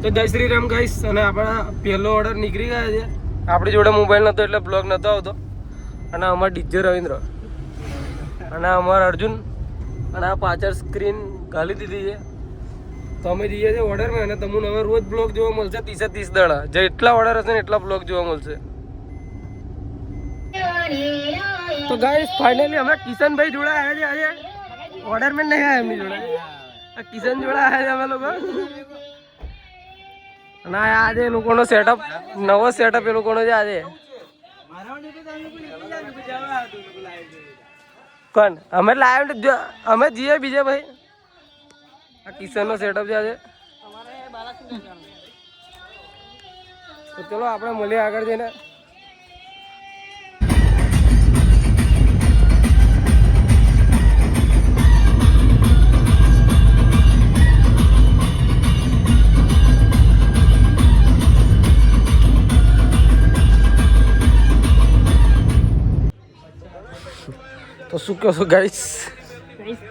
તો જય શ્રી રામ ગાઈસ. અને આપણા પહેલો ઓર્ડર નીકળી ગયા છે. આપણી જોડે મોબાઈલ નહોતો એટલે બ્લોગ નહોતો આવતો. અને અમારા ડીજે રવિન્દ્ર અને અમારા અર્જુન અને આ પાછળ સ્ક્રીન ઘાલી દીધી છે. તો અમે જઈએ છીએ ઓર્ડરમાં અને તમને હવે રોજ બ્લોગ જોવા મળશે 30 દાડા. જેટલા ઓર્ડર હશે ને એટલા બ્લોગ જોવા મળશે. તો ગાઈસ ફાઇનલી અમે કિશનભાઈ જોડે આવ્યા છે. આજે ઓર્ડરમેન નહીં આવ્યા એમની જોડે, આ કિશન જોડે આવ્યા છે અમે લોકો. અને આજે એ લોકોનો સેટઅપ, નવો સેટઅપ એ લોકોનો છે આજે. કોણ અમે લાઈવ અમે જઈએ બીજે ભાઈ. આ કિશનનો સેટઅપ છે આજે. તો ચલો આપણે મળીએ આગળ જઈને. તો શું કહો છો ગાઈસ?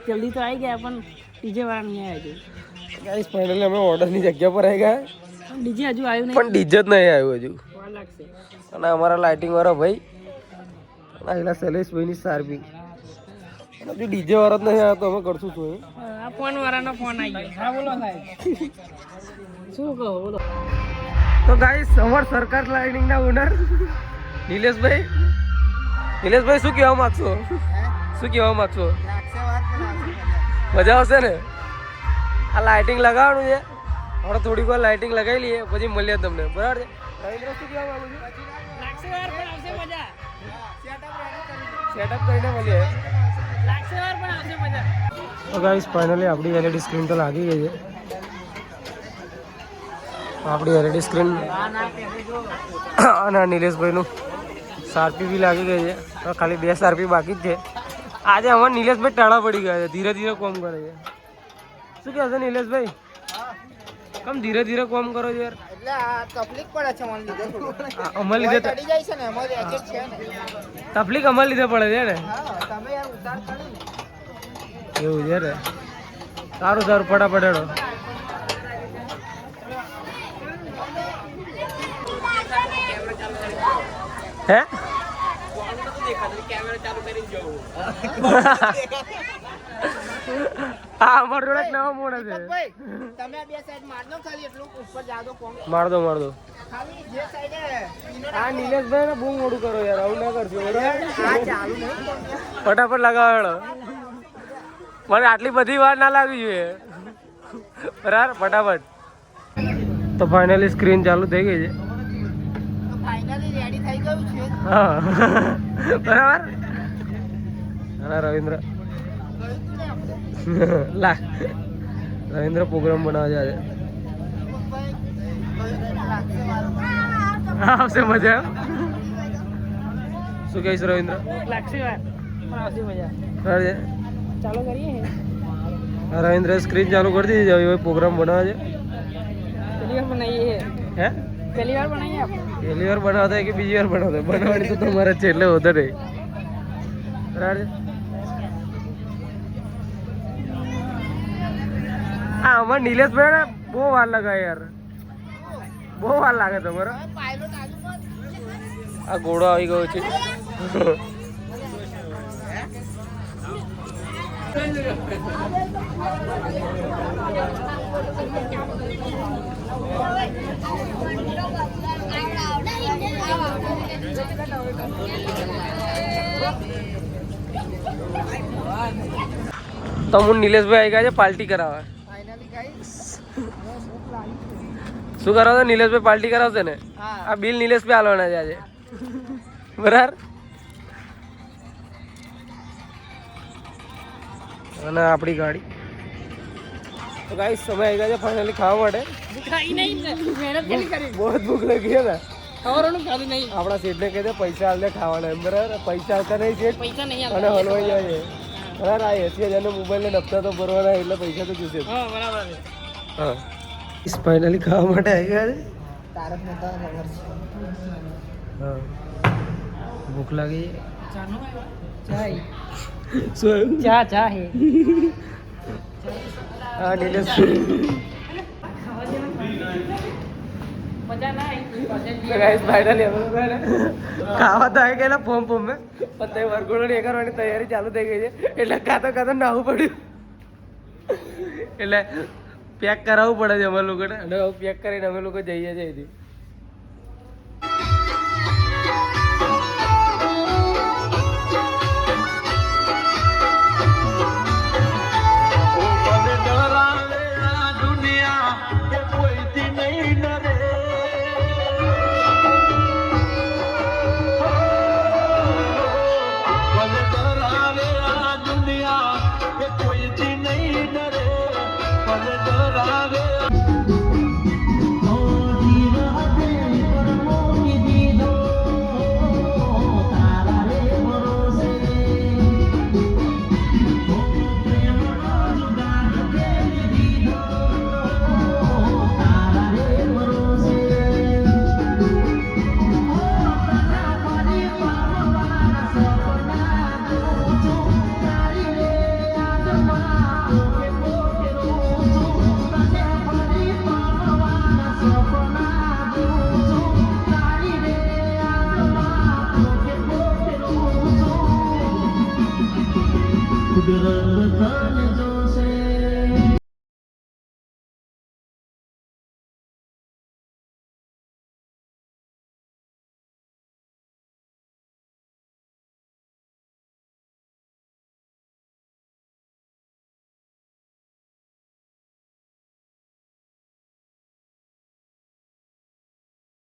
જલ્દી તો આવી ગયા પણ ડીજે વાળા નહીં આવ્યા. ગાઈસ ફાઇનલી અમે ઓર્ડરની જગ્યા પર આવી ગયા. ડીજે હજુ આવ્યું નહીં, પણ ડીજે જ નહીં આવ્યું હજુ. વાર લાગશે. અને અમારા લાઇટિંગ વાળા ભાઈ આયલા શૈલેષભાઈની સારબી. અને હજુ ડીજે વાળો જ નહીં આવ્યો તો અમે કરશું શું? આ ફોન વાળાનો ફોન આવી ગયો. હા બોલો સાહેબ. શું કહો બોલો. તો ગાઈસ અમાર સરકાર લાઇટિંગના ઓનર નિલેશભાઈ, નિલેશભાઈ શું કહેવા માંગશો? શું કહેવા માંગશો? મજા આવશે ને? આ લાઇટિંગ લગાવવાનું છે. હવે થોડીક વાર લાઇટિંગ લગાવી લઈએ પછી મળીએ તમને, બરાબર છે? રવિન્દ્ર શું કહેવા માંગુ છું? લાગશે વાર પણ આવશે મજા. સેટઅપ કરીને મળીએ. લાગશે વાર પણ આવશે મજા. તો ગાઈસ ફાઇનલી આપણી એલઈડી સ્ક્રીન તો લાગી ગઈ છે. આપણી એલઈડી સ્ક્રીન અને નિલેશભાઈનું સારપી બી લાગી ગઈ છે. ખાલી 2 સારપી બાકી જ છે. આજે અમારે નિલેશભાઈ ટાળા પડી ગયા છે, ધીરે ધીરે કોમ કરે છે. શું કહે છે નિલેશભાઈ? કેમ ધીરે ધીરે કોમ કરો છો યાર? એટલે આ તકલીફ પડે છે મને લીધે થોડું. અમારે લીધે ચડી જાય છે ને અમારે એજેટ છે ને. તકલીફ અમારે લીધે પડે છે ને? હા તમે યાર ઉતાર કરી ને. એવું છે ને? સારું સારું, ફટાફટ હેડો. હે હા અમારો જોડે નવો મોડ છે. ભાઈ તમે આ બે સાઈડ માર દો ખાલી એટલું ઉપર જા દો કોણ. માર દો ખાલી જે સાઈડે આ નિલેશભાઈ ને બહુ મોડું કરો યાર, આવું ના કરજો. આ ચાલુ નહીં કોણ. ફટાફટ લગાવો હેડો. મને આટલી બધી વાર ના લાગવી જોઈએ. બરાબર, ફટાફટ. તો ફાઇનલી સ્ક્રીન ચાલુ થઈ ગઈ છે. ફાઇનલી રેડી થઈ ગયું છે. હા બરાબર. હા રવિન્દ્ર લા રવિન્દ્ર પ્રોગ્રામ બનાવે છે આજે. આવશે મજા. શું કહીશ રવિન્દ્ર? લાગશે વાર પણ આવશે મજા. બરાબર છે. ચાલો કરીએ. રવિન્દ્ર સ્ક્રીન ચાલુ કરી દીધી છે. હવે પ્રોગ્રામ બનાવે છે. પહેલી વાર બનાવીએ. હે પહેલી વાર બનાવીએ આપણે. પહેલી વાર બનાવતા કે બીજી વાર બનાવતા? બનાવવાની તો તમારે છે એટલે હોતો નહીં. બરાબર છે. હા અમારે નિલેશભાઈ ને બહુ વાર લગાવે યાર, બહુ વાર લાગે તમારે. પાયલોટ આજુ આ ઘોડો આવી ગયો છે. તો હું નિલેશભાઈ આવી ગયા છે પાર્ટી કરાવવા. ફાઇનલી ગાઈસ શું કરાવશે નિલેશભાઈ? પાર્ટી કરાવશે ને? હા. આ બિલ નિલેશભાઈ આલવાના છે આજે. બરાબર. અને આપણી ગાડી. તો ગાઈસ સમય આવી ગયા છે ફાઇનલી ખાવા માટે. ખાઈ નહીં ને મહેનત કેટલી કરી. બહુ જ ભૂખ લાગી છે ને. ખવડાવવાનું ખાલી નહીં. આપણા શેઠને કહે છે પૈસા આલે ખાવાના, એમ બરાબર? પૈસા આવતા નહીં શેઠ પૈસા નહીં અને આવતા. હલવાઈ જાય છે. બરાબર. આ 80,000 મોબાઈલ ને હપ્તા તો ભરવાના એટલે પૈસા તો જોશે. હા બરાબર છે. હા ફાઇનલી ખાવા માટે આવી ગયા છે. તારક મહેતા ખબર છે. હા ભૂખ લાગી. ચાય શું ચા હે. હા નિલેશ तो गाइस फाइनली हम लोग है ना ખાવા તો આવી ગયેલા ફોર્મ ફોર્મ में પણ તે વરઘોડો એ કરવાની તૈયારી ચાલુ થઈ ગઈ છે એટલે કાતો નાહવું પડ્યું એટલે પેક કરાવવું પડે છે અમે લોકોને અને હવે પેક કરીને અમે લોકો જઈએ છીએ અહીંથી.